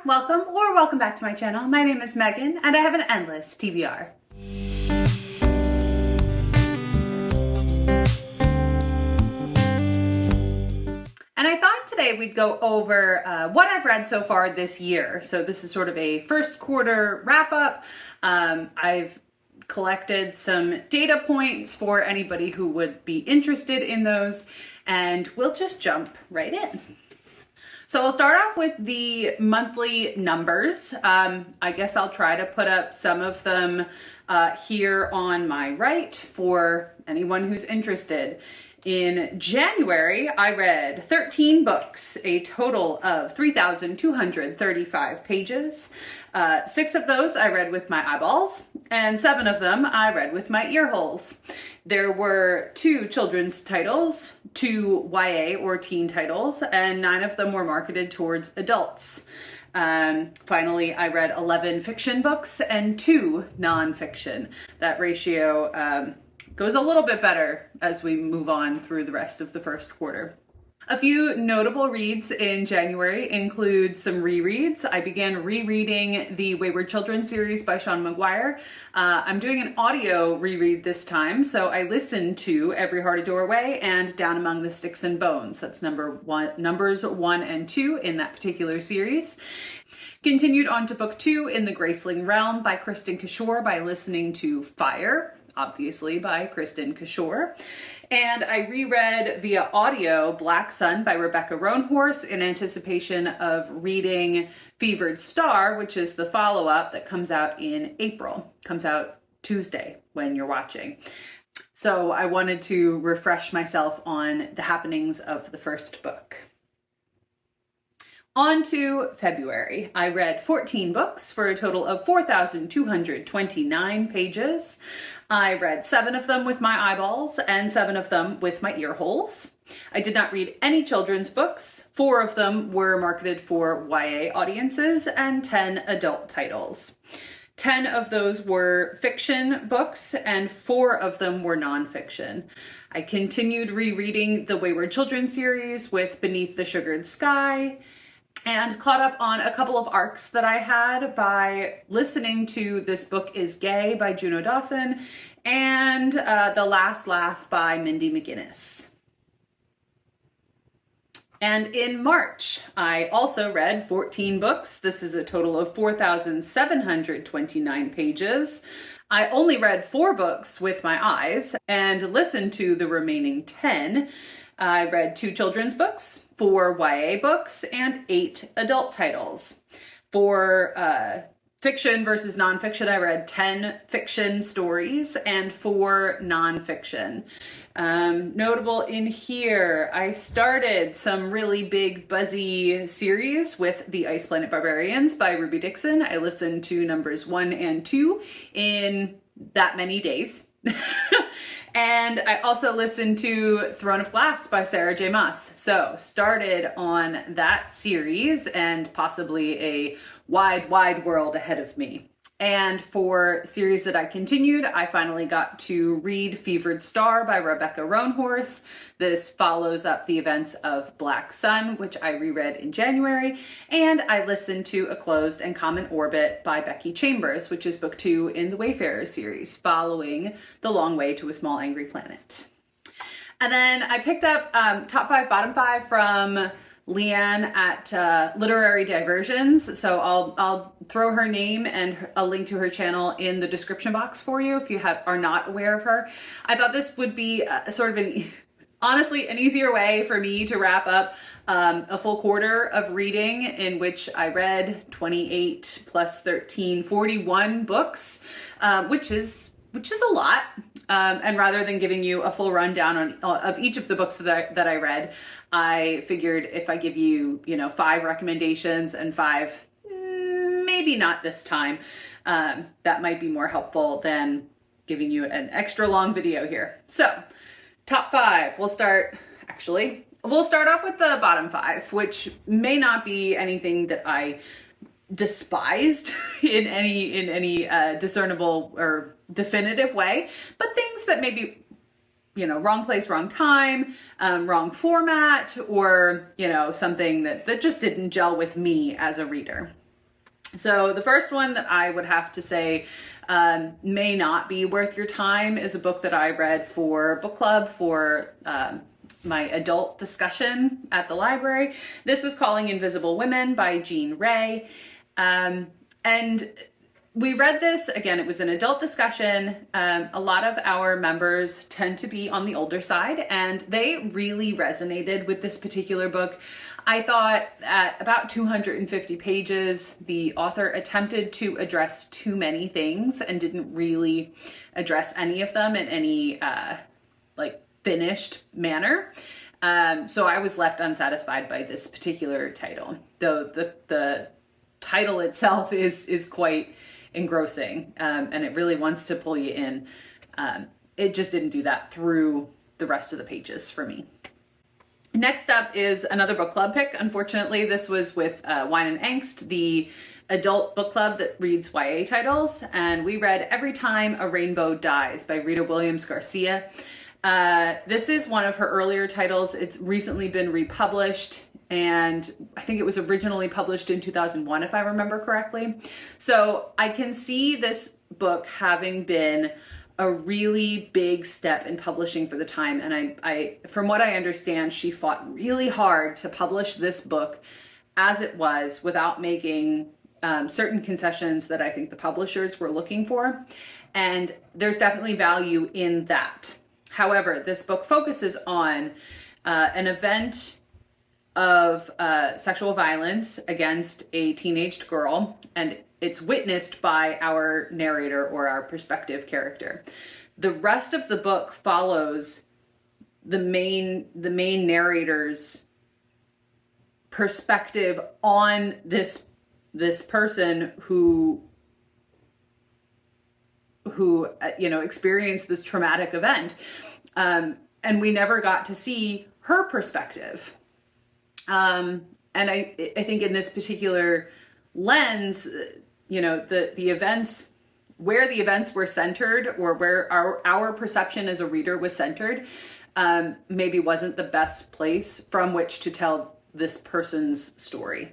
Welcome back to my channel. My name is Megan and I have an endless TBR. And I thought today we'd go over what I've read so far this year. So this is sort of a first quarter wrap up. I've collected some data points for anybody who would be interested in those, and we'll just jump right in. So I'll start off with the monthly numbers. I guess I'll try to put up some of them here on my right for anyone who's interested. In January, I read 13 books, a total of 3,235 pages. 6 of those I read with my eyeballs, and 7 of them I read with my ear holes. There were 2 children's titles, 2 YA or teen titles, and 9 of them were marketed towards adults. Finally, I read 11 fiction books and 2 nonfiction. That ratio goes a little bit better as we move on through the rest of the first quarter. A few notable reads in January include some rereads. I began rereading the Wayward Children series by Sean McGuire. I'm doing an audio reread this time, so I listened to Every Heart a Doorway and Down Among the Sticks and Bones. That's numbers 1 and 2 in that particular series. Continued on to book 2 in the Graceling Realm by Kristen Kishore by listening to Fire, obviously by Kristen Kishore. And I reread via audio Black Sun by Rebecca Roanhorse in anticipation of reading Fevered Star, which is the follow-up that comes out in April. Comes out Tuesday when you're watching. So I wanted to refresh myself on the happenings of the first book. On to February. I read 14 books for a total of 4,229 pages. I read 7 of them with my eyeballs and 7 of them with my ear holes. I did not read any children's books. 4 of them were marketed for YA audiences and 10 adult titles. 10 of those were fiction books and 4 of them were nonfiction. I continued rereading the Wayward Children series with Beneath the Sugared Sky, and caught up on a couple of arcs that I had by listening to This Book is Gay by Juno Dawson and The Last Laugh by Mindy McGinnis. And in March, I also read 14 books. This is a total of 4,729 pages. I only read 4 books with my eyes and listened to the remaining 10. I read 2 children's books, 4 YA books, and 8 adult titles. For fiction versus nonfiction, I read 10 fiction stories and 4 nonfiction. Notable in here, I started some really big buzzy series with The Ice Planet Barbarians by Ruby Dixon. I listened to numbers 1 and 2 in that many days. And I also listened to Throne of Glass by Sarah J. Maas. So started on that series and possibly a wide, wide world ahead of me. And for series that I continued, I finally got to read Fevered Star by Rebecca Roanhorse. This follows up the events of Black Sun, which I reread in January. And I listened to A Closed and Common Orbit by Becky Chambers, which is book 2 in the Wayfarer series, following The Long Way to a Small Angry Planet. And then I picked up Top 5, Bottom 5 from Leanne at Literary Diversions. So I'll throw her name and a link to her channel in the description box for you if you are not aware of her. I thought this would be sort of honestly an easier way for me to wrap up a full quarter of reading, in which I read 28 plus 13, 41 books, which is a lot. And rather than giving you a full rundown of each of the books that I read, I figured if I give you, 5 recommendations and 5, maybe not this time, that might be more helpful than giving you an extra long video here. So, top 5. We'll start off with the bottom 5, which may not be anything that I despised in any discernible or definitive way, but things that maybe, wrong place, wrong time, wrong format, or, something that just didn't gel with me as a reader. So the first one that I would have to say may not be worth your time is a book that I read for book club for my adult discussion at the library. This was Calling Invisible Women by Jean Ray. And we read this, again, it was an adult discussion. A lot of our members tend to be on the older side, and they really resonated with this particular book. I thought at about 250 pages, the author attempted to address too many things and didn't really address any of them in any finished manner. So I was left unsatisfied by this particular title, though the title itself is quite engrossing, and it really wants to pull you in. It just didn't do that through the rest of the pages for me. Next up is another book club pick. Unfortunately, this was with Wine and Angst, the adult book club that reads YA titles, and we read Every Time a Rainbow Dies by Rita Williams Garcia. This is one of her earlier titles. It's recently been republished, and I think it was originally published in 2001, if I remember correctly. So I can see this book having been a really big step in publishing for the time. And I from what I understand, she fought really hard to publish this book as it was without making certain concessions that I think the publishers were looking for. And there's definitely value in that. However, this book focuses on an event of sexual violence against a teenaged girl, and it's witnessed by our narrator or our perspective character. The rest of the book follows the main narrator's perspective on this person who experienced this traumatic event, and we never got to see her perspective. And I think in this particular lens, the events, where the events were centered, or where our perception as a reader was centered, maybe wasn't the best place from which to tell this person's story.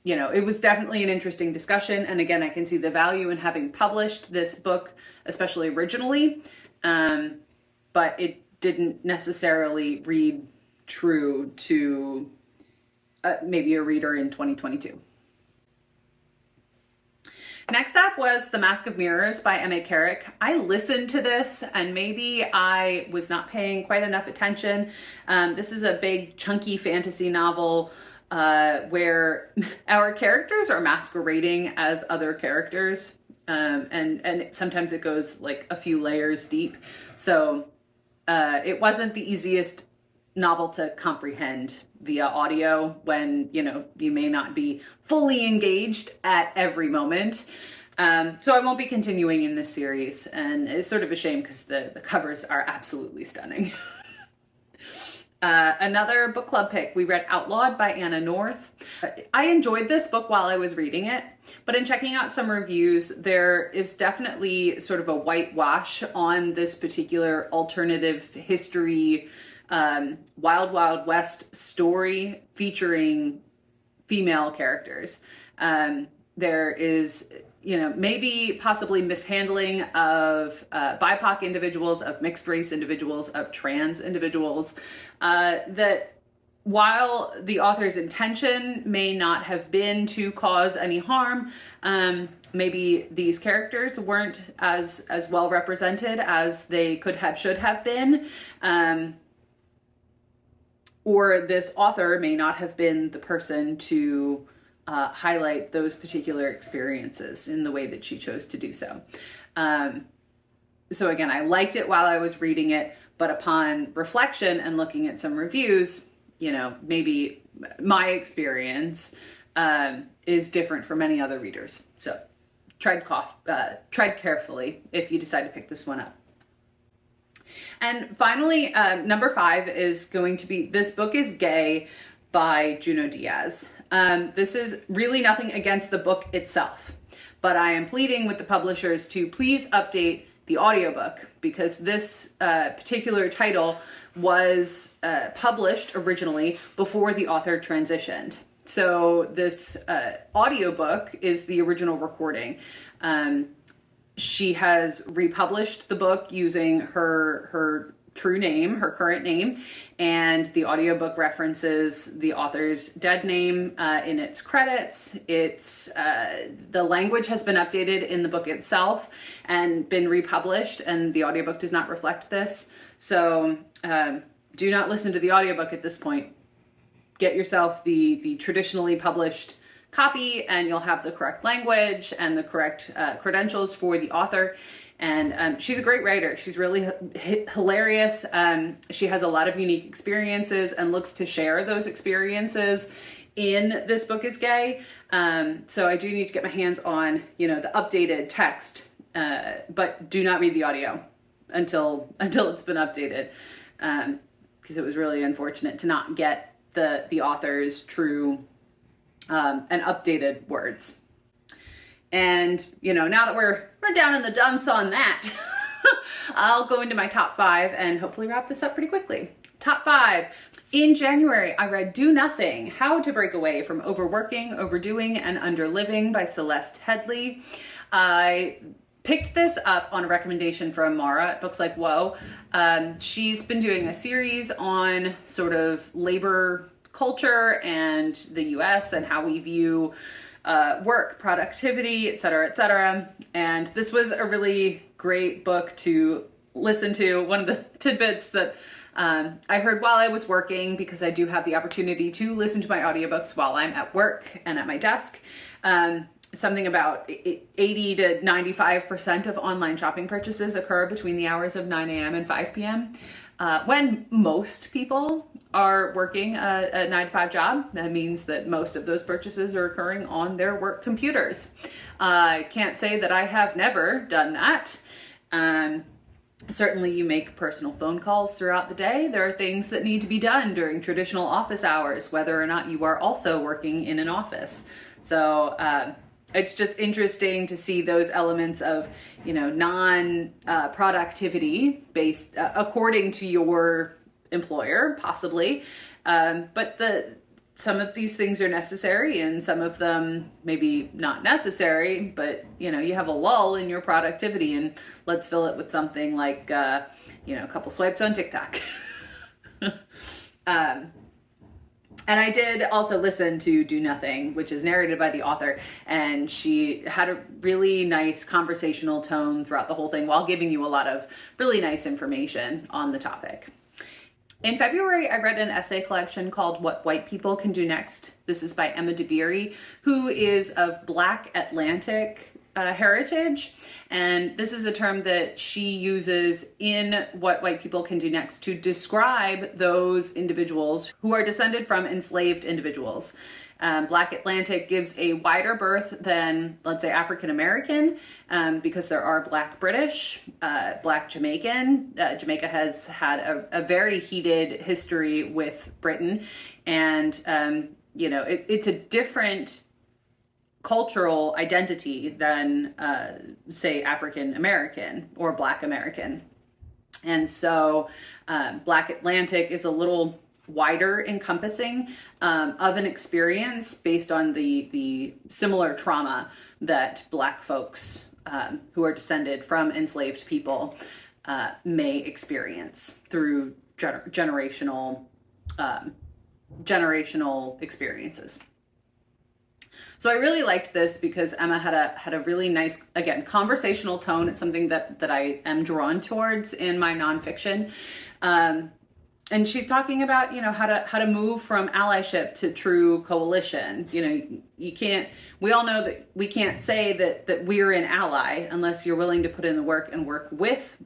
It was definitely an interesting discussion. And again, I can see the value in having published this book, especially originally, but it didn't necessarily read true to maybe a reader in 2022. Next up was The Mask of Mirrors by M.A. Carrick. I listened to this and maybe I was not paying quite enough attention. This is a big chunky fantasy novel where our characters are masquerading as other characters, and sometimes it goes like a few layers deep. So it wasn't the easiest novel to comprehend via audio when you may not be fully engaged at every moment. So I won't be continuing in this series, and it's sort of a shame because the covers are absolutely stunning. Another book club pick, we read Outlawed by Anna North. I enjoyed this book while I was reading it, but in checking out some reviews, there is definitely sort of a whitewash on this particular alternative history, Wild Wild West story featuring female characters. There is, maybe possibly mishandling of BIPOC individuals, of mixed race individuals, of trans individuals, that while the author's intention may not have been to cause any harm, maybe these characters weren't as well represented as they could have, should have been. Or this author may not have been the person to highlight those particular experiences in the way that she chose to do so. So again, I liked it while I was reading it, but upon reflection and looking at some reviews, maybe my experience is different from many other readers. So tread carefully if you decide to pick this one up. And finally, number 5 is going to be This Book is Gay by Junot Diaz. This is really nothing against the book itself, but I am pleading with the publishers to please update the audiobook, because this particular title was published originally before the author transitioned. So this audiobook is the original recording. She has republished the book using her true name, her current name, and the audiobook references the author's dead name in its credits. It's the language has been updated in the book itself and been republished, and the audiobook does not reflect this. So do not listen to the audiobook at this point. Get yourself the traditionally published copy, and you'll have the correct language and the correct credentials for the author. And she's a great writer. She's really hilarious. She has a lot of unique experiences and looks to share those experiences in This Book is Gay. So I do need to get my hands on, the updated text, but do not read the audio until it's been updated, because it was really unfortunate to not get the author's true and updated words. And, now that we're down in the dumps on that, I'll go into my top 5 and hopefully wrap this up pretty quickly. Top 5. In January, I read Do Nothing, How to Break Away from Overworking, Overdoing, and Underliving by Celeste Headley. I picked this up on a recommendation from Mara at Books Like Whoa. She's been doing a series on sort of labor culture and the US and how we view work, productivity, et cetera, and this was a really great book to listen to. One of the tidbits that I heard while I was working, because I do have the opportunity to listen to my audiobooks while I'm at work and at my desk, something about 80 to 95% of online shopping purchases occur between the hours of 9 a.m. and 5 p.m. When most people are working a 9-to-5 job, that means that most of those purchases are occurring on their work computers. I can't say that I have never done that. Certainly you make personal phone calls throughout the day. There are things that need to be done during traditional office hours, whether or not you are also working in an office. So it's just interesting to see those elements of, non-productivity based according to your employer, possibly. But some of these things are necessary and some of them maybe not necessary, but you have a lull in your productivity, and let's fill it with something like, a couple swipes on TikTok. And I did also listen to Do Nothing, which is narrated by the author, and she had a really nice conversational tone throughout the whole thing while giving you a lot of really nice information on the topic. In February, I read an essay collection called What White People Can Do Next. This is by Emma DeBerry, who is of Black Atlantic heritage. And this is a term that she uses in What White People Can Do Next to describe those individuals who are descended from enslaved individuals. Black Atlantic gives a wider berth than, let's say, African American, because there are Black British, Black Jamaican. Jamaica has had a very heated history with Britain, and it's a different cultural identity than, say, African American or Black American. And so Black Atlantic is a little wider encompassing of an experience based on the similar trauma that Black folks who are descended from enslaved people may experience through generational experiences. So I really liked this because Emma had a really nice, again, conversational tone. It's something that I am drawn towards in my nonfiction. And she's talking about, how to move from allyship to true coalition. We all know that we can't say that we're an ally unless you're willing to put in the work and work with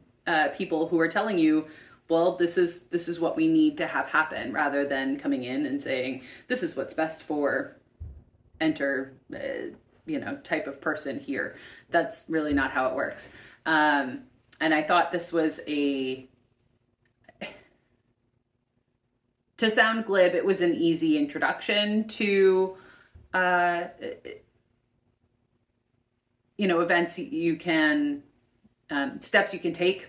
people who are telling you, well, this is what we need to have happen, rather than coming in and saying, this is what's best for enter, type of person here. That's really not how it works. And I thought this was to sound glib, it was an easy introduction to, events you can, steps you can take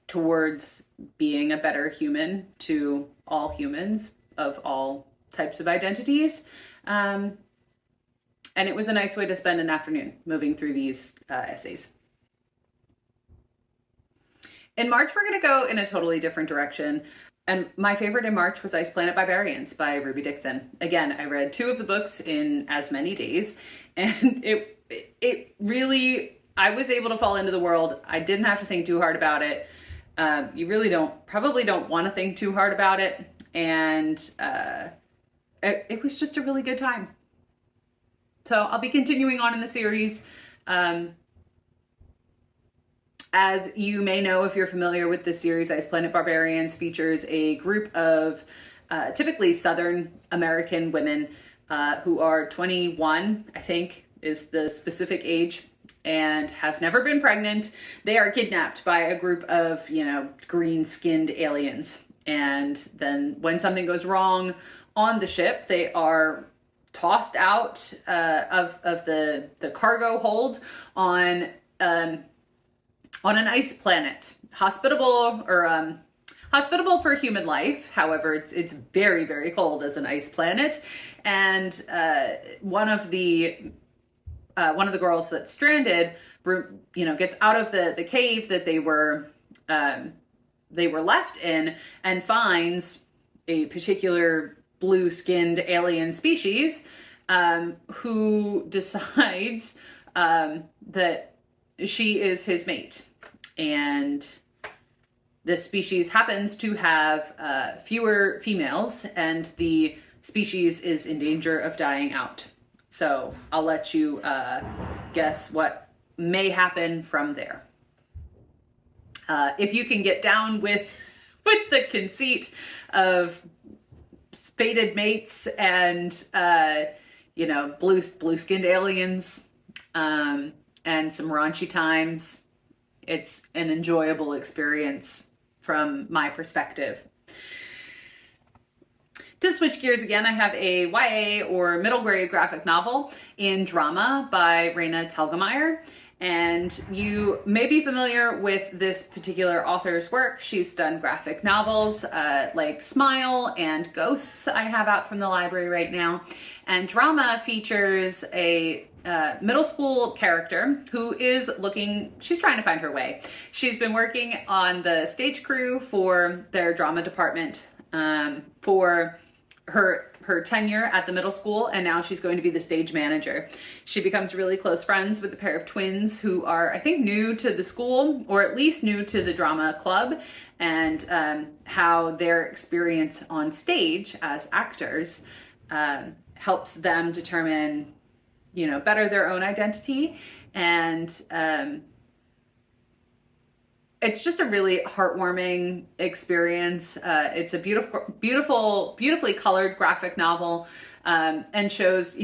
towards being a better human to all humans of all types of identities. And it was a nice way to spend an afternoon moving through these essays. In March, we're going to go in a totally different direction. And my favorite in March was Ice Planet Barbarians by Ruby Dixon. Again, I read 2 of the books in as many days, and it really, I was able to fall into the world. I didn't have to think too hard about it. You really probably don't want to think too hard about it. And it was just a really good time. So I'll be continuing on in the series. As you may know, if you're familiar with this series, Ice Planet Barbarians features a group of typically Southern American women who are 21, I think is the specific age, and have never been pregnant. They are kidnapped by a group of, green-skinned aliens. And then when something goes wrong on the ship, they are tossed out of the cargo hold on an ice planet, hospitable for human life. However, it's very, very cold as an ice planet. And one of the girls that's stranded, gets out of the cave that they were left in and finds a particular blue-skinned alien species who decides that she is his mate. And this species happens to have fewer females, and the species is in danger of dying out. So I'll let you guess what may happen from there. If you can get down with the conceit of fated mates and blue-skinned aliens and some raunchy times, it's an enjoyable experience from my perspective. To switch gears again, I have a YA or middle grade graphic novel in drama by Raina Telgemeier. And you may be familiar with this particular author's work. She's done graphic novels like Smile and Ghosts I have out from the library right now. And drama features a middle school character who is she's trying to find her way. She's been working on the stage crew for their drama department for her tenure at the middle school, and now she's going to be the stage manager. She becomes really close friends with a pair of twins who are, I think, new to the school, or at least new to the drama club, and how their experience on stage as actors helps them determine, better their own identity. And it's just a really heartwarming experience. It's a beautifully colored graphic novel, and shows,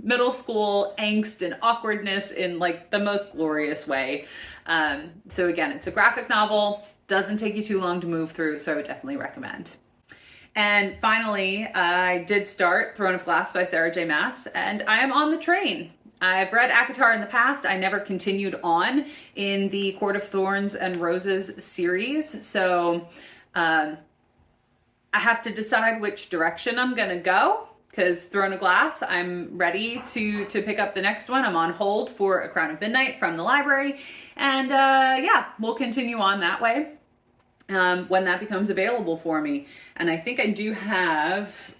middle school angst and awkwardness in like the most glorious way. So again, it's a graphic novel, doesn't take you too long to move through, so I would definitely recommend. And finally, I did start Throne of Glass by Sarah J. Maas, and I am on the train. I've read ACOTAR in the past. I never continued on in the Court of Thorns and Roses series. So I have to decide which direction I'm going to go, because Throne of Glass, I'm ready to pick up the next one. I'm on hold for A Crown of Midnight from the library. And we'll continue on that way when that becomes available for me. And I think I do have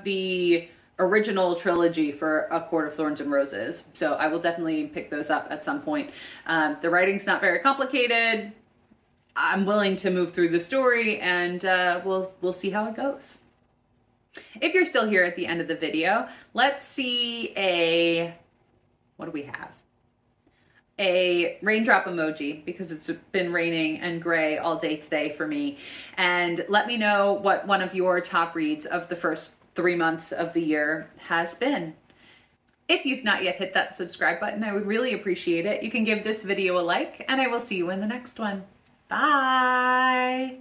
the original trilogy for A Court of Thorns and Roses. So I will definitely pick those up at some point. The writing's not very complicated. I'm willing to move through the story, and we'll see how it goes. If you're still here at the end of the video, let's see what do we have? A raindrop emoji, because it's been raining and gray all day today for me. And let me know what one of your top reads of the first 3 months of the year has been. If you've not yet hit that subscribe button, I would really appreciate it. You can give this video a like, and I will see you in the next one. Bye!